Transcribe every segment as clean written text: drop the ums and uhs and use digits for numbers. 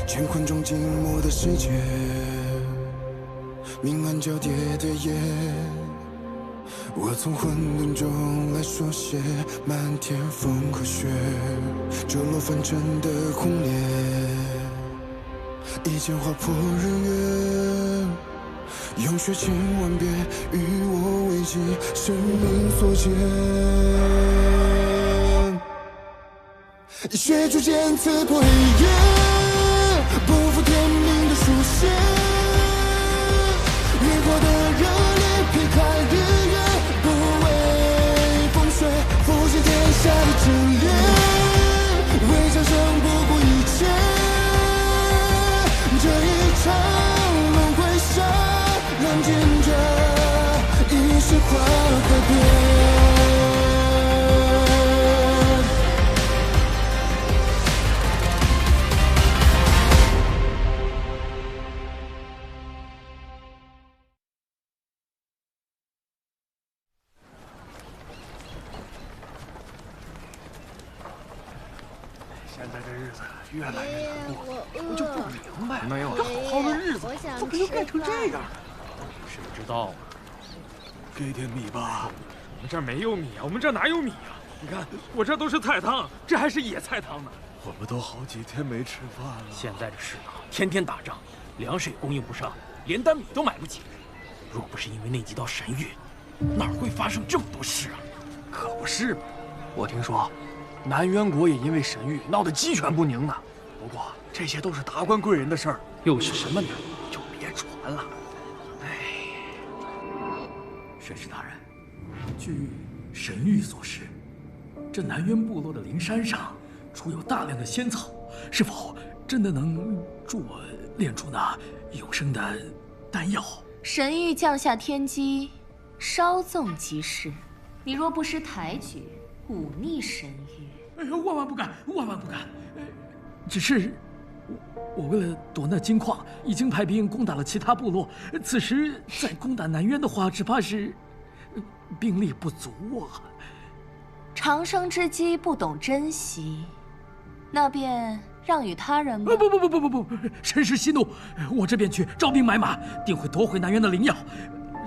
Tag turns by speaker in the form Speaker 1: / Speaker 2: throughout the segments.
Speaker 1: 乾坤中静默的世界，明暗交叠的夜，我从混沌中来书写漫天风和雪，折落凡尘的轰烈，一剑划破日月，用血千万遍与我为己，生命所见。以血铸剑刺破黑夜，不负天命的书写，烈火的热烈劈开日月，不畏风雪，复兴天下的真烈，为战胜不顾一切，这一场轮回下，让见证一世化改变。
Speaker 2: 现在这日子越来越难过，我就不明白，
Speaker 3: 没有
Speaker 2: 这好好的日子怎么就变成这样了？
Speaker 3: 谁知道啊？
Speaker 2: 给点米吧。
Speaker 3: 我们这儿没有米啊，我们这儿哪有米啊？你看，我这都是菜汤，这还是野菜汤呢。
Speaker 2: 我们都好几天没吃饭了。
Speaker 3: 现在这世道，天天打仗，粮食也供应不上，连担米都买不起。若不是因为那几道神谕，哪会发生这么多事啊？
Speaker 2: 可不是嘛！我听说，南渊国也因为神谕闹得鸡犬不宁呢。不过这些都是达官贵人的事儿，
Speaker 3: 又是什么呢？
Speaker 2: 就别传了。
Speaker 4: 神使大人，据神谕所示，这南渊部落的灵山上储有大量的仙草，是否真的能助我炼出那永生的丹药？
Speaker 5: 神谕降下天机，稍纵即逝。你若不识抬举，忤逆神谕，
Speaker 4: 万万不敢，万万不敢。只是我为了夺那金矿，已经派兵攻打了其他部落。此时再攻打南渊的话，只怕是兵力不足啊。
Speaker 5: 长生之机不懂珍惜，那便让与他人吧。
Speaker 4: 不，神使息怒，我这便去招兵买马，定会夺回南渊的灵药。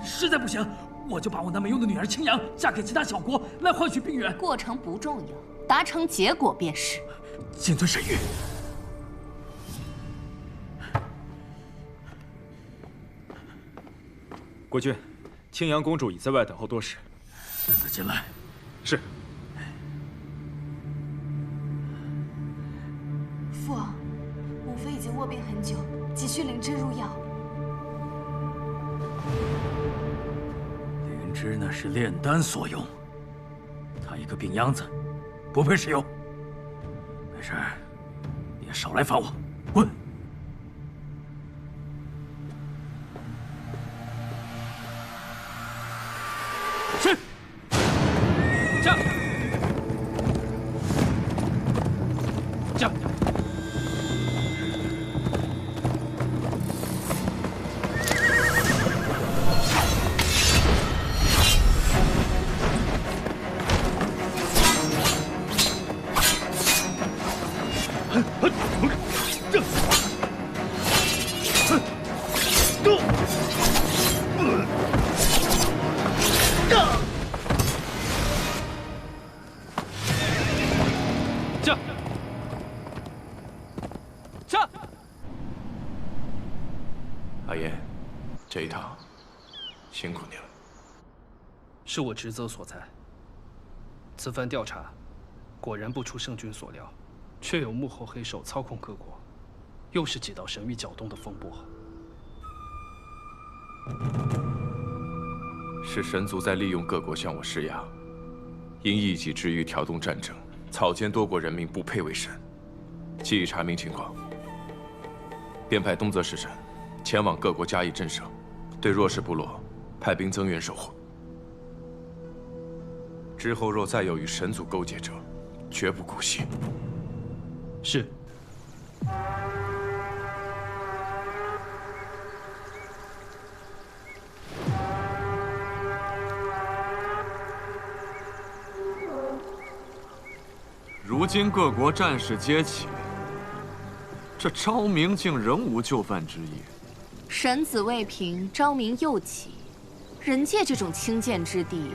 Speaker 4: 实在不行，我就把我那没用的女儿青阳嫁给其他小国，来换取兵源。
Speaker 5: 过程不重要，达成结果便是。
Speaker 4: 谨遵神谕。
Speaker 3: 国君，青阳公主已在外等候多时。
Speaker 4: 让她进来。
Speaker 3: 是。
Speaker 6: 父王，母妃已经卧病很久，急需灵芝入药。
Speaker 4: 灵芝那是炼丹所用，她一个病秧子，不配使用。没事，你也少来烦我，滚！
Speaker 3: 是。驾。驾。
Speaker 7: 阿言，这一趟辛苦你了。
Speaker 8: 是我职责所在。此番调查，果然不出圣君所料，确有幕后黑手操控各国，又是几道神谕搅动的风波。
Speaker 7: 是神族在利用各国向我施压，因一己之欲挑动战争，草菅多国人民不配为神。既已查明情况，便派东泽使臣前往各国加以震慑，对弱势部落派兵增援守护。之后若再有与神族勾结者，绝不姑息。
Speaker 8: 是。
Speaker 2: 如今各国战事皆起，
Speaker 9: 这昭明竟仍无就范之意。
Speaker 5: 神子未平，昭明又起。人界这种清贱之地，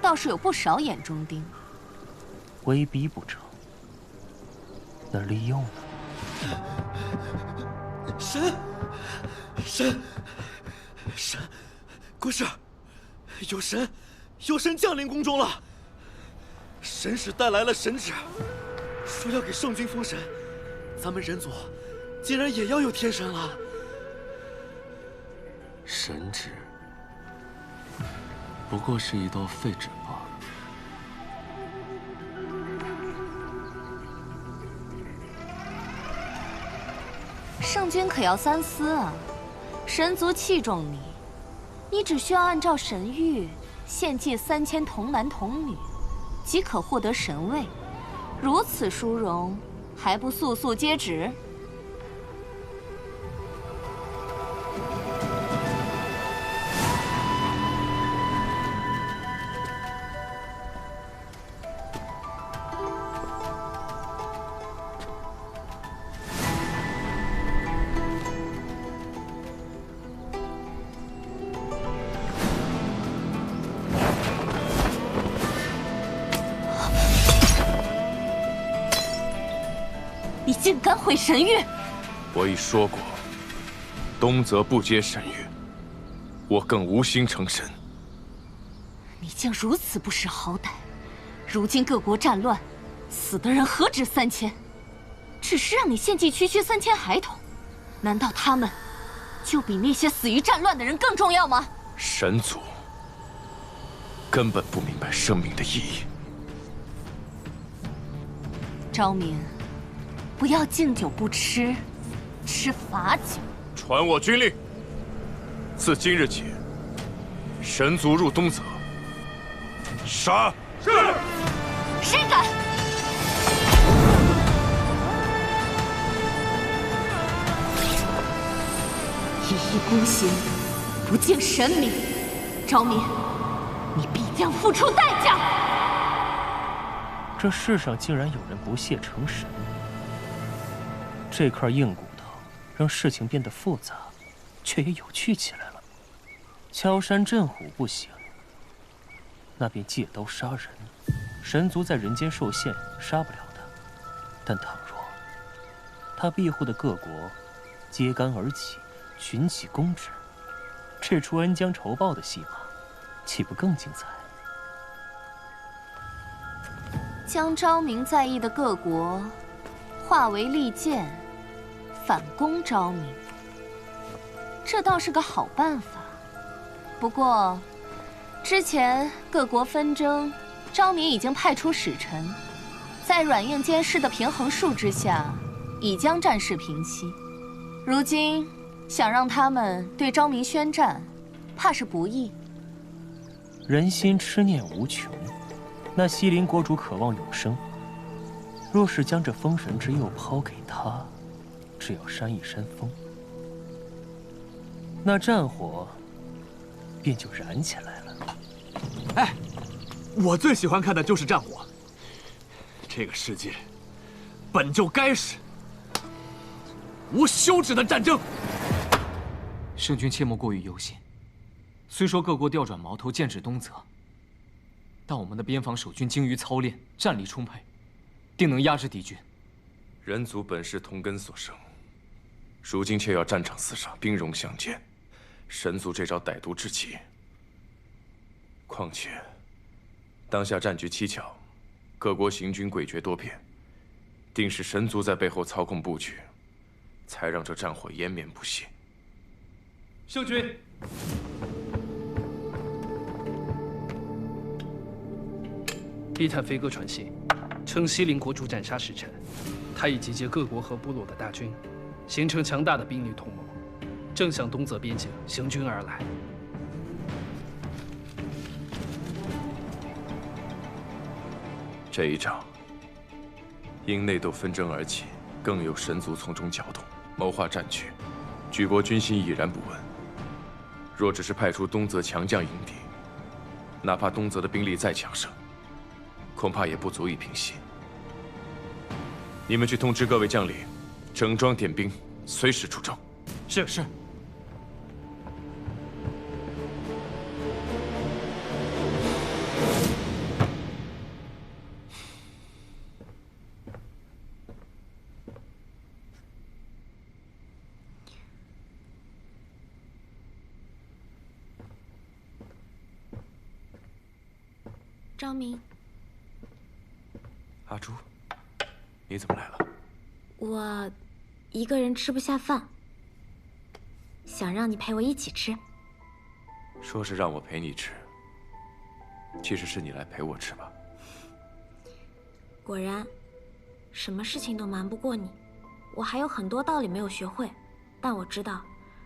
Speaker 5: 倒是有不少眼中钉。
Speaker 2: 威逼不成，那利用呢？
Speaker 1: 神，国师，有神降临宫中了。神使带来了神旨，说要给圣君封神，咱们人族竟然也要有天神了。
Speaker 10: 神旨不过是一道废纸罢了。
Speaker 5: 圣君可要三思啊！神族器重你，你只需要按照神谕献祭3000童男童女，即可获得神位。如此殊荣，还不速速接旨？你竟敢毁神谕！
Speaker 7: 我已说过，东泽不接神谕，我更无心成神。
Speaker 5: 你竟如此不识好歹！如今各国战乱，死的人何止3000，只是让你献祭区3000孩童，难道他们就比那些死于战乱的人更重要吗？
Speaker 7: 神族根本不明白生命的意义。
Speaker 5: 昭明，不要敬酒不吃，吃罚酒。
Speaker 7: 传我军令，自今日起，神族入东泽，杀！是。
Speaker 5: 谁敢？一意孤行，不敬神明，昭明，你必将付出代价。
Speaker 2: 这世上竟然有人不屑成神，这块硬骨头让事情变得复杂，却也有趣起来了。敲山震虎不行，那便借刀杀人。神族在人间受限，杀不了他。但倘若他庇护的各国揭竿而起，群起攻之，这出恩将仇报的戏码，岂不更精彩？
Speaker 5: 将昭明在意的各国化为利剑，反攻昭明，这倒是个好办法。不过，之前各国纷争，昭明已经派出使臣，在软硬兼施的平衡术之下，已将战事平息。如今想让他们对昭明宣战，怕是不易。
Speaker 2: 人心痴念无穷，那西陵国主渴望永生，若是将这封神之佑抛给他，只要扇一扇风，那战火便就燃起来了。
Speaker 4: 哎，我最喜欢看的就是战火。这个世界本就该是无休止的战争。
Speaker 11: 圣君切莫过于忧心。虽说各国调转矛头，剑指东泽，但我们的边防守军精于操练，战力充沛，定能压制敌军。
Speaker 7: 人族本是同根所生，如今却要战场厮杀，兵戎相见，神族这招歹毒至极。况且，当下战局蹊跷，各国行军诡谲多变，定是神族在背后操控布局，才让这战火延绵不息。
Speaker 8: 圣君，伊坦飞鸽传信，称西陵国主斩杀使臣，他已集结各国和部落的大军，形成强大的兵力同盟，正向东泽边境行军而来。
Speaker 7: 这一仗因内斗纷争而起，更有神族从中搅动，谋划战局，举国军心已然不稳。若只是派出东泽强将迎敌，哪怕东泽的兵力再强盛，恐怕也不足以平息。你们去通知各位将领，整装点兵，随时出征。
Speaker 11: 是是。
Speaker 6: 张明，
Speaker 7: 阿朱，你怎么来了？
Speaker 6: 我一个人吃不下饭，想让你陪我一起吃。
Speaker 7: 说是让我陪你吃，其实是你来陪我吃吧？
Speaker 6: 果然，什么事情都瞒不过你。我还有很多道理没有学会，但我知道，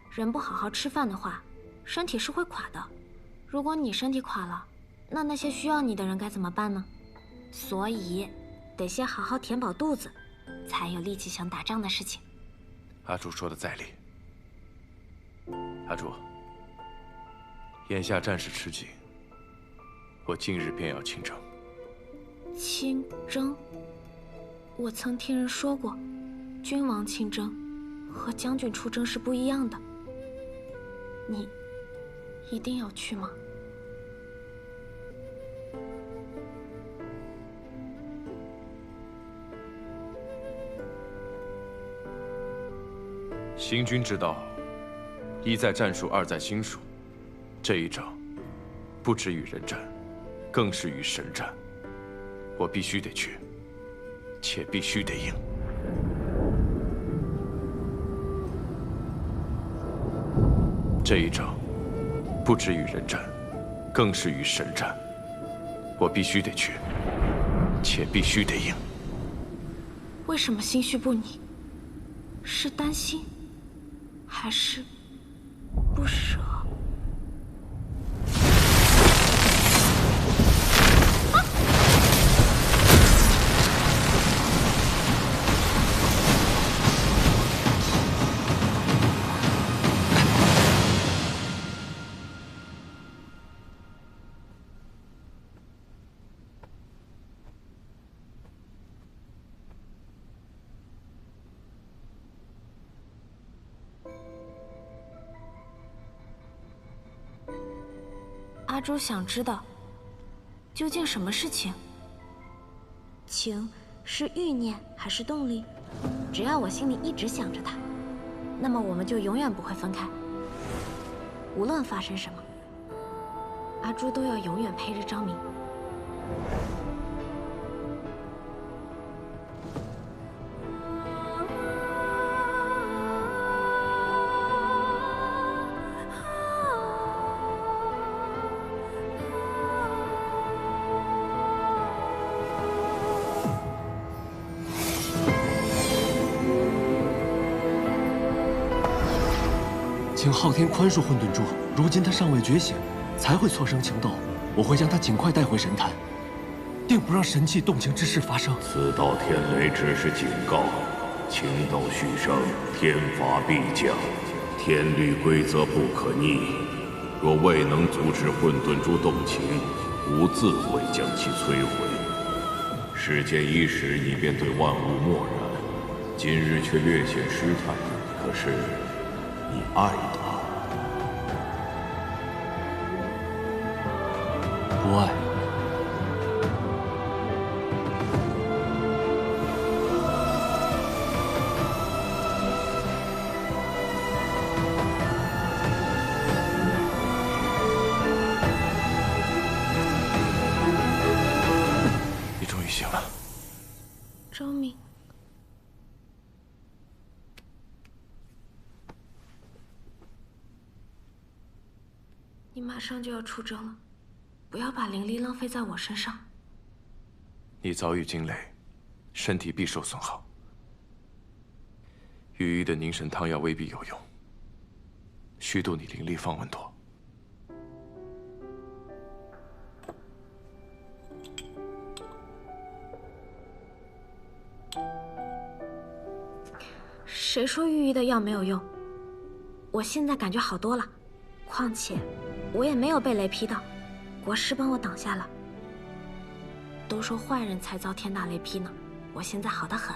Speaker 6: 人不好好吃饭的话，身体是会垮的。如果你身体垮了，那些需要你的人该怎么办呢？所以，得先好好填饱肚子，才有力气想打仗的事情。
Speaker 7: 阿朱说的在理。阿朱，眼下战事吃紧，我今日便要亲征。
Speaker 6: 亲征？我曾听人说过，君王亲征和将军出征是不一样的。你一定要去吗？
Speaker 7: 行军之道，一在战术，二在心术。这一仗，不止与人战，更是与神战。我必须得去，且必须得赢。这一仗，不止与人战，更是与神战。我必须得去，且必须得赢。
Speaker 6: 为什么心绪不宁？是担心？还是不舍？阿朱想知道，究竟什么是情？情是欲念还是动力？只要我心里一直想着他，那么我们就永远不会分开。无论发生什么，阿朱都要永远陪着张明。
Speaker 10: 请昊天宽恕混沌珠，如今他尚未觉醒，才会错生情斗。我会将他尽快带回神坛，定不让神器动情之事发生。
Speaker 12: 此道天雷只是警告，情斗续生，天罚必降，天律规则不可逆。若未能阻止混沌珠动情，吾自会将其摧毁。世间一时你便对万物漠然，今日却略显失态。可是你爱他？
Speaker 10: 不爱。
Speaker 7: 你终于醒了。
Speaker 6: 张明。你马上就要出征了，不要把灵力浪费在我身上。
Speaker 7: 你早已惊雷，身体必受损耗。羽翼的凝神汤药未必有用，虚度你灵力方稳妥。
Speaker 6: 谁说御医的药没有用？我现在感觉好多了，况且我也没有被雷劈到，国师帮我挡下了。都说坏人才遭天大雷劈呢，我现在好得很。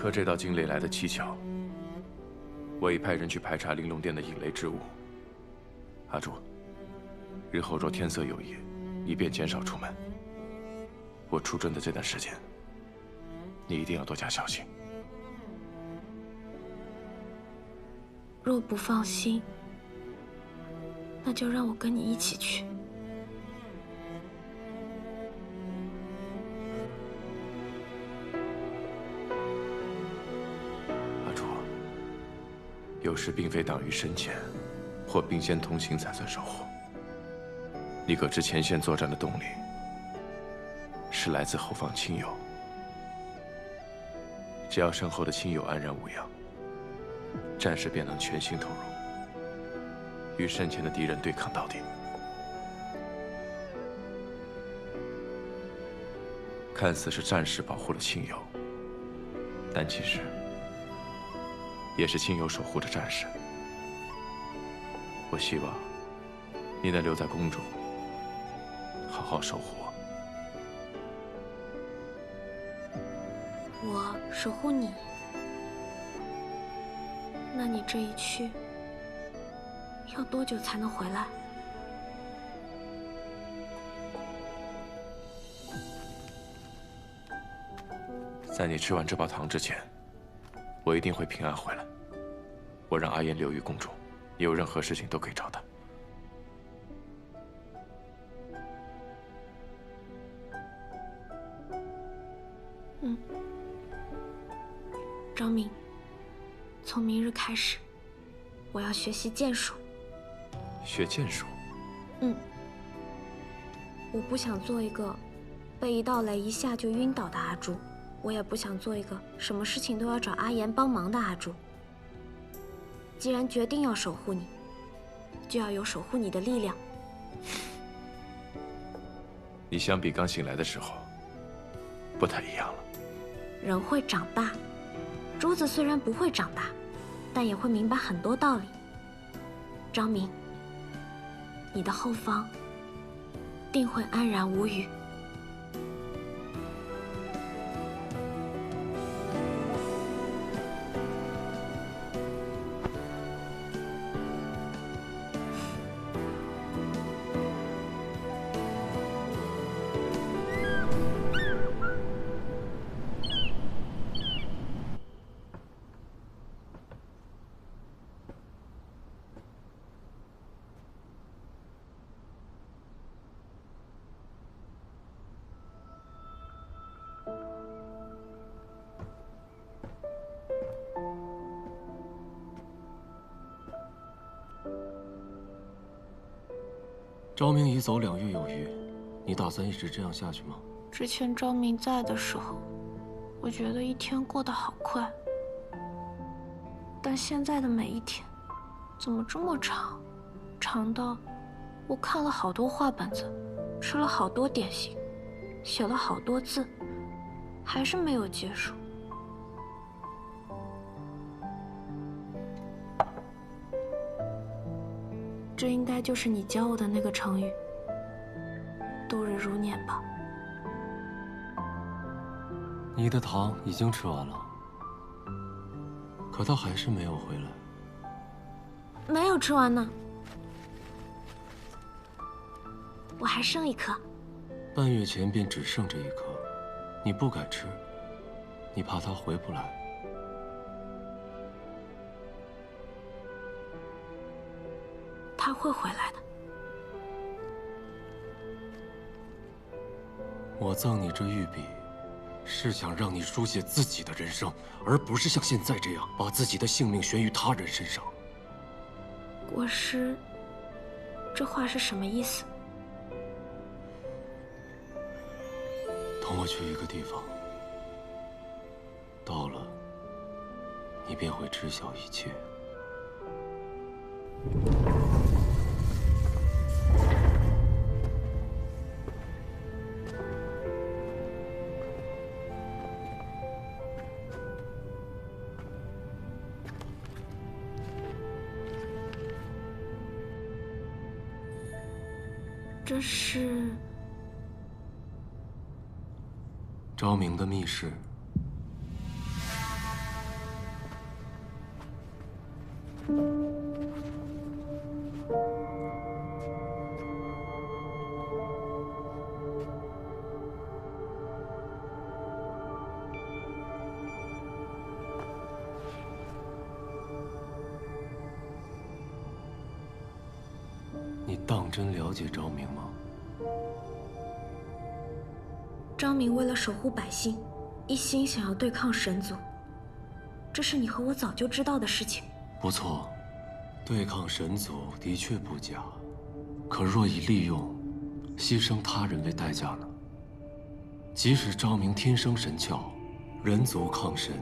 Speaker 7: 可这道惊雷来得蹊跷，我已派人去排查玲珑殿的引雷之物。阿朱，日后若天色有异，以便减少出门，我出征的这段时间，你一定要多加小心。
Speaker 6: 若不放心，那就让我跟你一起去。
Speaker 7: 阿朱，有时并非党羽深浅，或并肩同行才算守护。你可知前线作战的动力，是来自后方亲友。只要身后的亲友安然无恙，战士便能全心投入，与身前的敌人对抗到底。看似是战士保护了亲友，但其实也是亲友守护着战士。我希望你能留在宫中，好好守护我。
Speaker 6: 我守护你，那你这一去要多久才能回来？
Speaker 7: 在你吃完这包糖之前，我一定会平安回来。我让阿言留于宫中，你有任何事情都可以找他。
Speaker 6: 张明，从明日开始，我要学习剑术。
Speaker 7: 学剑术？
Speaker 6: 我不想做一个被一道雷一下就晕倒的阿朱，我也不想做一个什么事情都要找阿言帮忙的阿朱。既然决定要守护你，就要有守护你的力量。
Speaker 7: 你相比刚醒来的时候，不太一样了。
Speaker 6: 人会长大，珠子虽然不会长大，但也会明白很多道理。张明，你的后方定会安然无虞。
Speaker 10: 昭明已走2月有余，你打算一直这样下去吗？
Speaker 6: 之前昭明在的时候，我觉得一天过得好快，但现在的每一天，怎么这么长？长到我看了好多画本子，吃了好多点心，写了好多字，还是没有结束。这应该就是你教我的那个成语“度日如年”吧？
Speaker 10: 你的糖已经吃完了，可他还是没有回来。
Speaker 6: 没有吃完呢，我还剩1颗。
Speaker 10: 半月前便只剩这1颗，你不敢吃，你怕他回不来。
Speaker 6: 他会回来的。
Speaker 10: 我赠你这玉笔，是想让你书写自己的人生，而不是像现在这样把自己的性命悬于他人身上。
Speaker 6: 国师，这话是什么意思？
Speaker 10: 同我去一个地方，到了，你便会知晓一切。
Speaker 6: 这是
Speaker 10: 昭明的密室。当真了解昭明吗？
Speaker 6: 昭明为了守护百姓，一心想要对抗神族，这是你和我早就知道的事情。
Speaker 10: 不错，对抗神族的确不假，可若以利用、牺牲他人为代价呢？即使昭明天生神窍，人族抗神，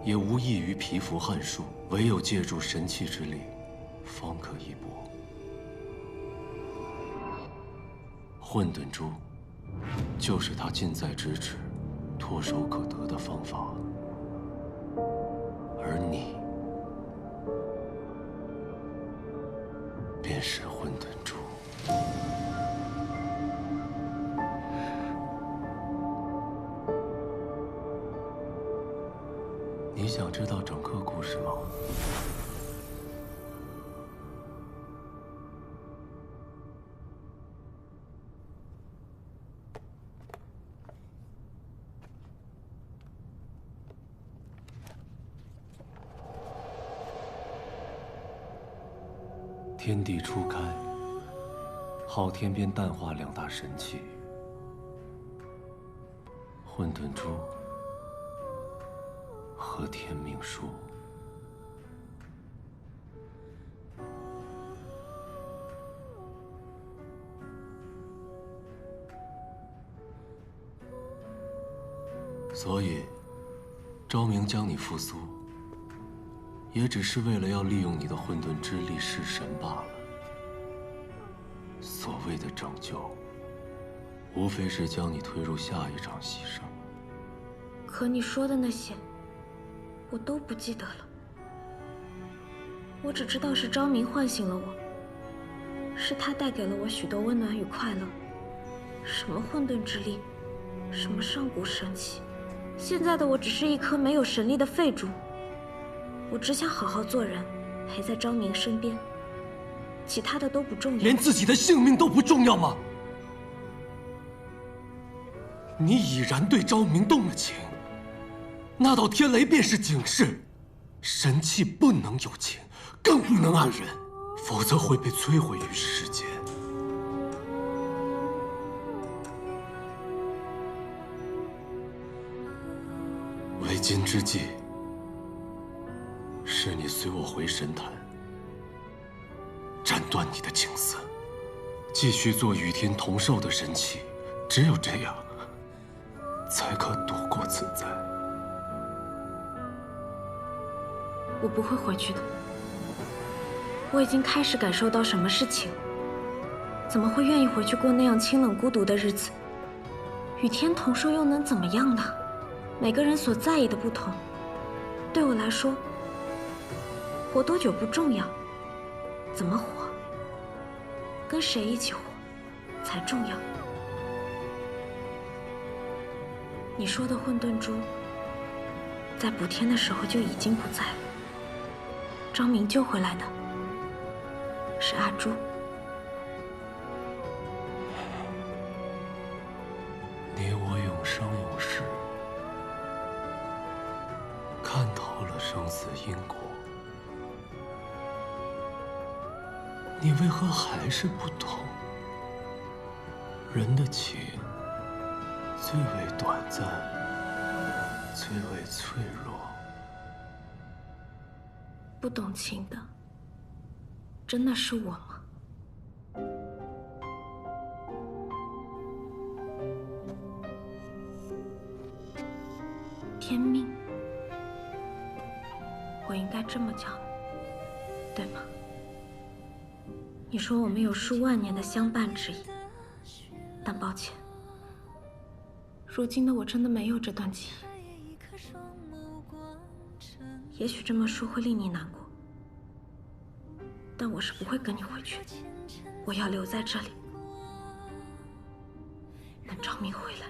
Speaker 10: 也无异于蚍蜉撼树，唯有借助神器之力，方可一搏。混沌珠，就是他近在咫尺、唾手可得的方法。而你，便是混沌珠。你想知道整个故事吗？天地初开，昊天便淡化两大神器——混沌珠和天命书。所以，昭明将你复苏，也只是为了要利用你的混沌之力弑神罢了。所谓的拯救，无非是将你推入下一场牺牲。
Speaker 6: 可你说的那些，我都不记得了。我只知道是昭明唤醒了我，是他带给了我许多温暖与快乐。什么混沌之力，什么上古神器，现在的我只是一颗没有神力的废珠。我只想好好做人，陪在昭明身边，其他的都不重要。
Speaker 10: 连自己的性命都不重要吗？你已然对昭明动了情，那道天雷便是警示，神器不能有情，更不能暗人，否则会被摧毁于世间。为今之计，是你随我回神坛，斩断你的情丝，继续做与天同寿的神器。只有这样，才可度过此灾。
Speaker 6: 我不会回去的。我已经开始感受到什么是情，怎么会愿意回去过那样清冷孤独的日子？与天同寿又能怎么样呢？每个人所在意的不同，对我来说，活多久不重要，怎么活，跟谁一起活才重要。你说的混沌珠，在补天的时候就已经不在了。昭明救回来的是阿朱。
Speaker 10: 你我永生永世，看透了生死因果，你为何还是不懂？人的情最为短暂，最为脆弱。
Speaker 6: 不懂情的，真的是我吗？天命，我应该这么叫，对吗？你说我们有数万年的相伴之意，但抱歉，如今的我真的没有这段记忆。也许这么说会令你难过，但我是不会跟你回去的。我要留在这里，等昭明回来。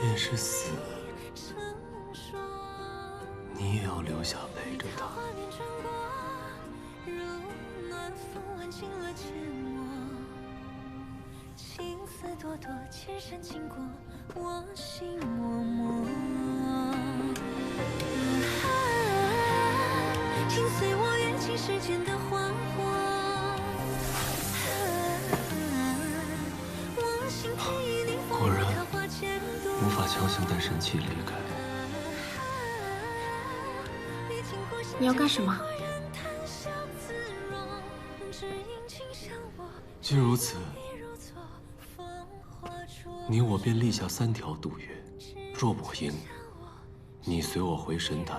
Speaker 10: 便是死，你也要留下陪着他。
Speaker 13: 朵朵，千山经过我心默默。请随我跃进时间的花火。我心田已逆风刻画前途。
Speaker 10: 无法强行带神器离开。
Speaker 6: 你要干什么？
Speaker 10: 既如此，你我便立下3条赌约：若我赢，你随我回神坛；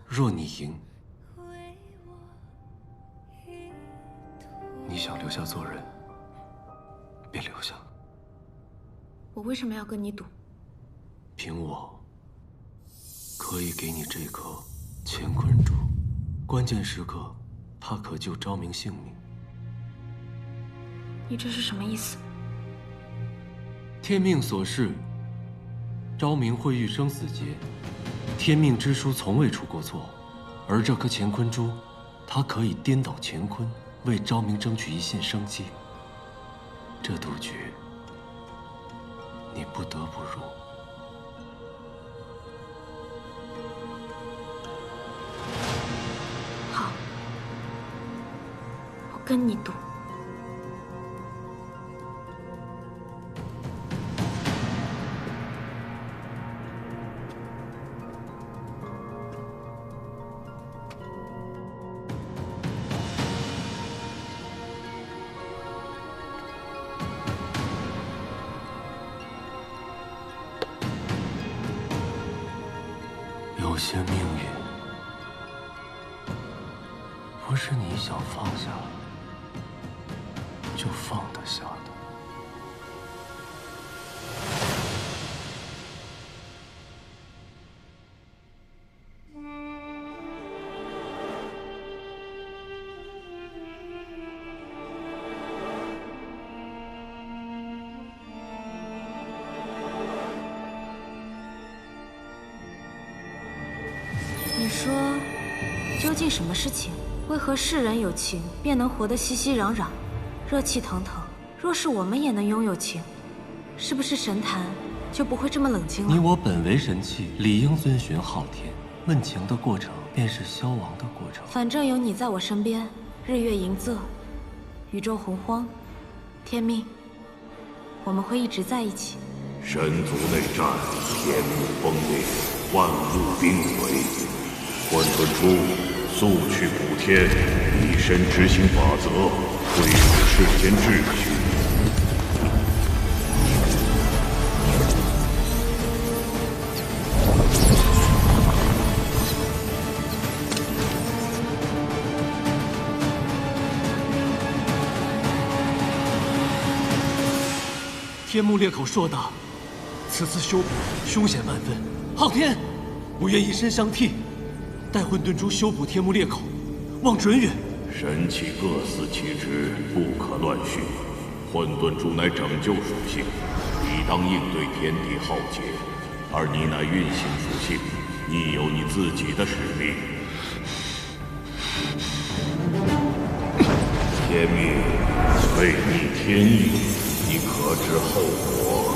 Speaker 10: 若你赢，你想留下做人，便留下。
Speaker 6: 我为什么要跟你赌？
Speaker 10: 凭我，可以给你这颗乾坤珠，关键时刻，它可救昭明性命。
Speaker 6: 你这是什么意思？
Speaker 10: 天命所示，昭明会遇生死劫，天命之书从未出过错，而这颗乾坤珠，它可以颠倒乾坤，为昭明争取一线生机。这赌局，你不得不入。
Speaker 6: 好，我跟你赌。
Speaker 10: 有些命运，不是你想放下就放得下的。
Speaker 6: 你说，究竟什么是情？为何世人有情便能活得熙熙攘攘、热气腾腾？若是我们也能拥有情，是不是神坛就不会这么冷清了？
Speaker 10: 你我本为神器，理应遵循昊天。问情的过程，便是消亡的过程。
Speaker 6: 反正有你在我身边，日月盈仄，宇宙洪荒，天命，我们会一直在一起。
Speaker 12: 神族内战，天幕崩裂，万物冰毁。混沌珠，速去补天，以身执行法则，恢复世间秩序。
Speaker 10: 天幕裂口硕大，此次修补凶险万分。昊天，我愿以身相替，待混沌珠修补天幕裂口，望准允。
Speaker 12: 神器各司其职，不可乱序。混沌珠乃拯救属性，理当应对天地浩劫；而你乃运行属性，你有你自己的使命。天命悖逆天意，你可知后果？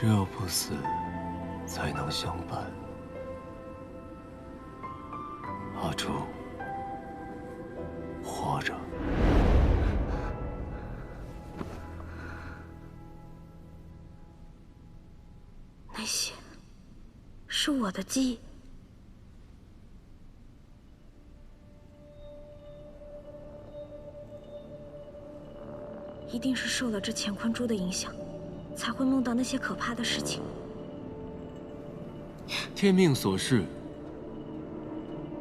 Speaker 10: 只有不死，才能相伴。阿朱，活着。
Speaker 6: 那些是我的记忆。一定是受了这乾坤珠的影响，才会梦到那些可怕的事情。
Speaker 10: 天命所示，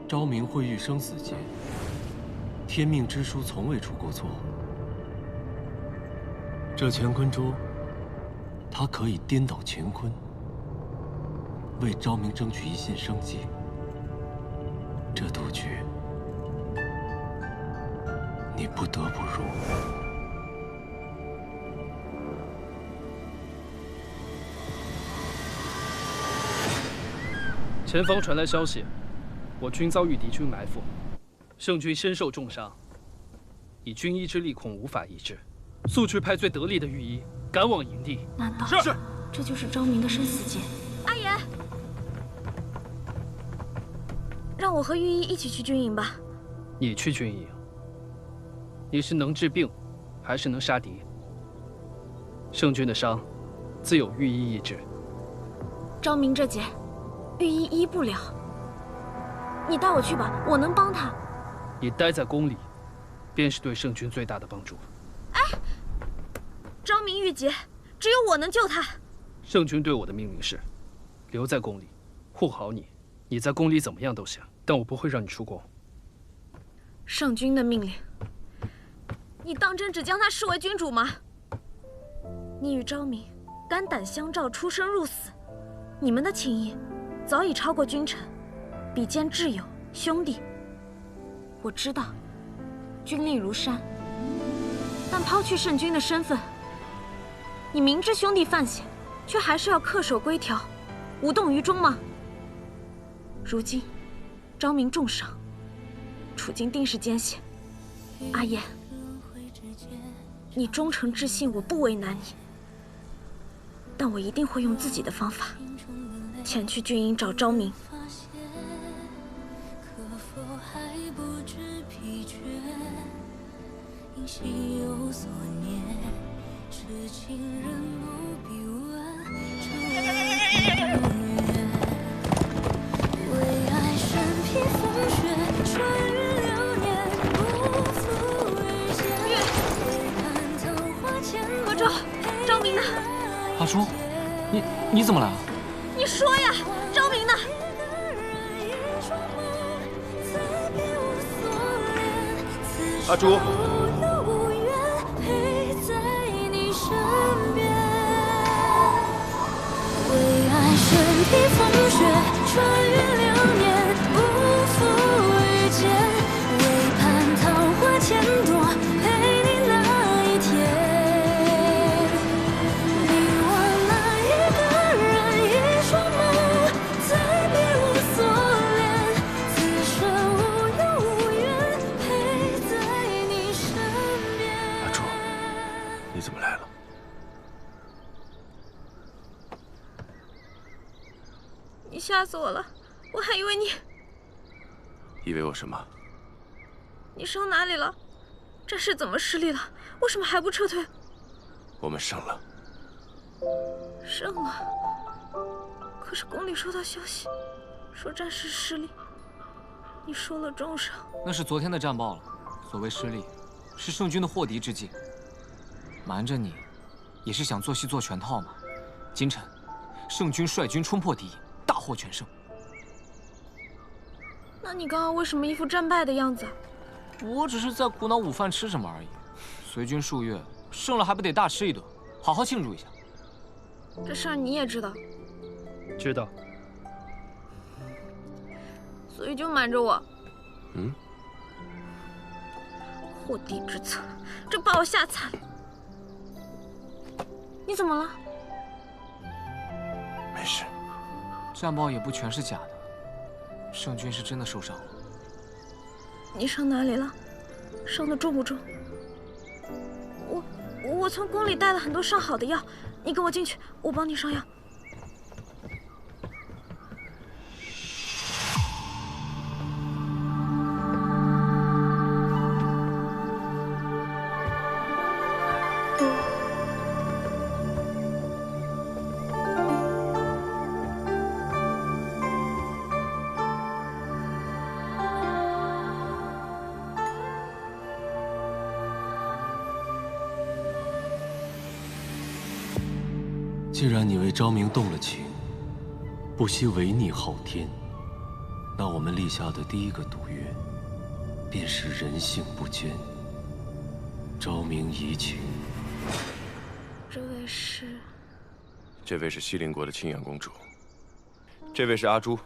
Speaker 10: 昭明会遇生死劫。天命之书从未出过错。这乾坤珠，它可以颠倒乾坤，为昭明争取一线生机。这赌局，你不得不入。
Speaker 8: 前方传来消息，我军遭遇敌军埋伏，圣军身受重伤，以军医之力恐无法医治，速去派最得力的御医赶往营地。
Speaker 6: 难道
Speaker 8: 是？
Speaker 6: 这就是昭明的生死劫？阿言，让我和御医一起去军营吧。
Speaker 8: 你去军营，你是能治病，还是能杀敌？圣军的伤，自有御医医治。
Speaker 6: 昭明这劫，御医医不了。你带我去吧，我能帮他。
Speaker 8: 你待在宫里，便是对圣军最大的帮助。
Speaker 6: 哎，昭明遇劫，只有我能救他。
Speaker 8: 圣军对我的命令是，留在宫里，护好你。你在宫里怎么样都行，但我不会让你出宫。
Speaker 6: 圣军的命令，你当真只将他视为君主吗？你与昭明肝胆相照，出生入死，你们的情谊早已超过君臣，比肩挚友兄弟。我知道，军令如山，但抛去圣君的身份，你明知兄弟犯险，却还是要恪守规条，无动于衷吗？如今，昭明重伤，处境定是艰险。阿言，你忠诚至信，我不为难你，但我一定会用自己的方法前去军营找昭明。
Speaker 13: 心有所念，痴情人不必问，为爱身披风雪，穿越流年，不负遇见。为盼桃花千朵。
Speaker 6: 何周，昭明呢？
Speaker 11: 阿朱，你怎么来了？
Speaker 6: 你说呀，昭明呢？
Speaker 7: 阿朱。
Speaker 13: 身披风雪，穿越流年，不负遇见。为盼桃花千朵，陪你那一天。你我那一个人，一双眸，再别无所恋。此生无忧无怨，陪在你身边。
Speaker 7: 阿朱，你怎么来了？
Speaker 6: 你吓死我了，我还以为你……
Speaker 7: 以为我什么？
Speaker 6: 你伤哪里了？战事怎么失利了？为什么还不撤退？
Speaker 7: 我们胜了。
Speaker 6: 胜了？可是宫里收到消息，说战事失利，你受了重伤。
Speaker 11: 那是昨天的战报了。所谓失利，是圣军的祸敌之计。瞒着你，也是想做戏做全套嘛。今晨，圣军率军冲破敌营，大获全胜。
Speaker 6: 那你刚刚为什么一副战败的样子？
Speaker 11: 我只是在苦恼午饭吃什么而已。随军数月，胜了还不得大吃一顿，好好庆祝一下。
Speaker 6: 这事儿你也知道？
Speaker 8: 知道。
Speaker 6: 所以就瞒着我。
Speaker 7: 嗯。
Speaker 6: 祸敌之策，这把我吓惨了。你怎么了？
Speaker 7: 没事。
Speaker 11: 战报也不全是假的，圣军是真的受伤了。
Speaker 6: 你伤哪里了？伤得重不重？我从宫里带了很多上好的药，你跟我进去，我帮你上药。
Speaker 10: 既然你为昭明动了情，不惜违逆昊天，那我们立下的第一个赌约，便是人性不坚。昭明移情。
Speaker 7: 这位是西陵国的清阳公主，这位是阿朱。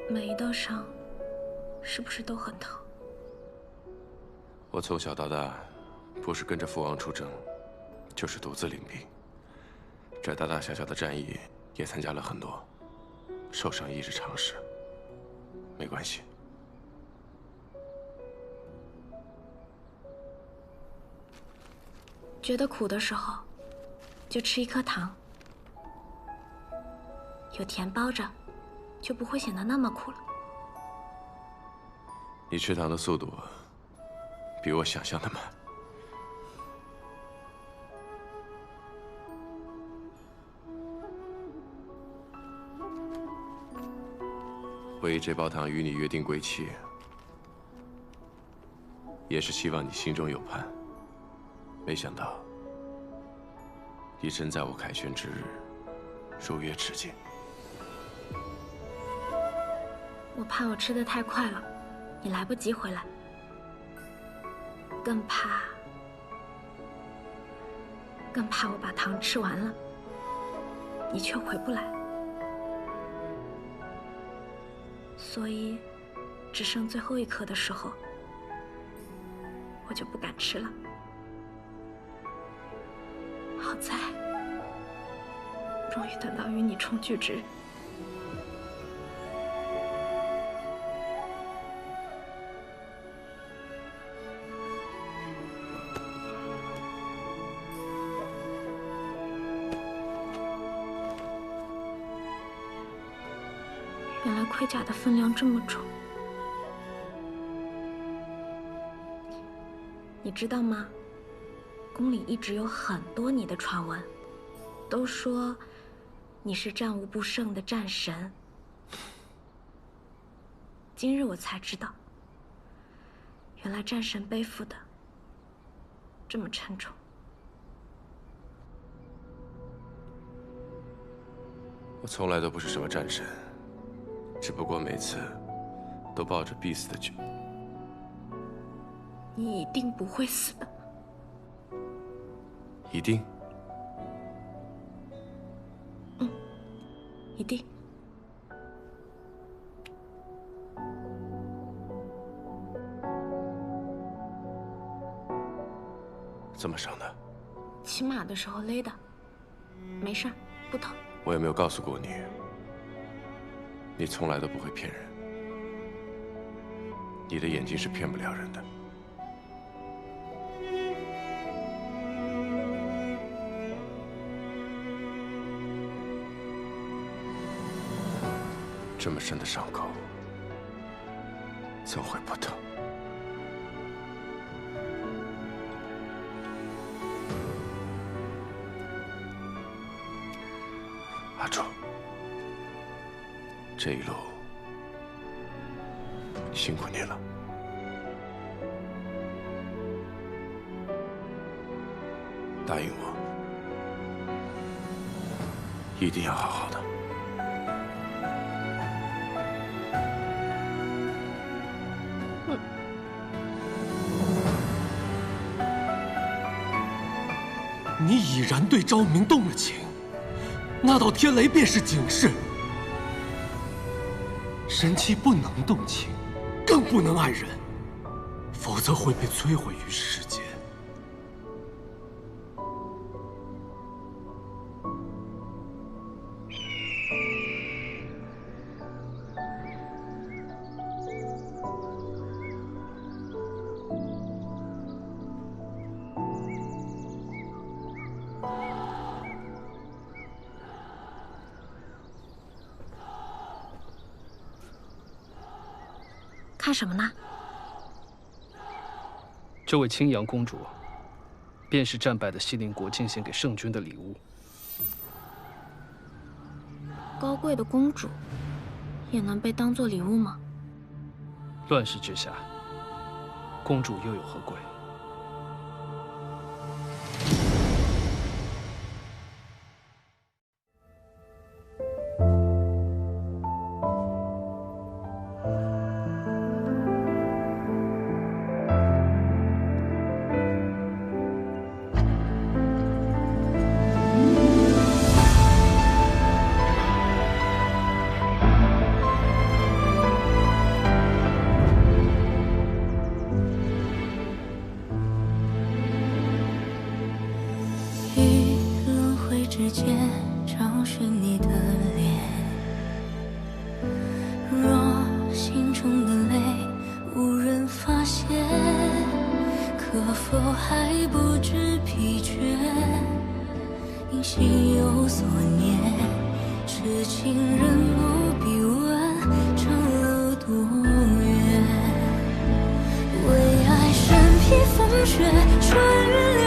Speaker 6: 每一道伤，是不是都很疼？
Speaker 7: 我从小到大，不是跟着父王出征，就是独自领兵。这大大小小的战役也参加了很多，受伤亦是常事，没关系。
Speaker 6: 觉得苦的时候，就吃一颗糖，有甜包着，就不会显得那么苦了。
Speaker 7: 你吃糖的速度比我想象的慢。我以这包糖与你约定归期，也是希望你心中有盼。没想到，你真在我凯旋之日如约至今。
Speaker 6: 我怕我吃得太快了，你来不及回来，更怕我把糖吃完了，你却回不来，所以只剩最后一颗的时候，我就不敢吃了。好在，终于等到与你重聚之日。原来盔甲的分量这么重，你知道吗？宫里一直有很多你的传闻，都说你是战无不胜的战神。今日我才知道，原来战神背负的这么沉重。
Speaker 7: 我从来都不是什么战神，只不过每次都抱着必死的决。
Speaker 6: 你一定不会死的。
Speaker 7: 一定？
Speaker 6: 一定。
Speaker 7: 怎么伤的？
Speaker 6: 骑马的时候勒的，没事儿，不疼。
Speaker 7: 我有没有告诉过你？你从来都不会骗人，你的眼睛是骗不了人的。这么深的伤口，将会不得。阿楚，这一路辛苦你了。答应我，一定要好好的。
Speaker 10: 你已然对昭明动了情，那道天雷便是警示。神妻不能动情，更不能爱人，否则会被摧毁于世间。
Speaker 6: 看什么呢？
Speaker 8: 这位青阳公主，便是战败的西陵国进献给圣君的礼物。
Speaker 6: 高贵的公主，也能被当作礼物吗？
Speaker 8: 乱世之下，公主又有何贵？
Speaker 13: 之间找寻你的脸，若心中的泪无人发现，可否还不知疲倦？因心有所念，痴情人不必问长路多远。为爱身披风雪，穿越。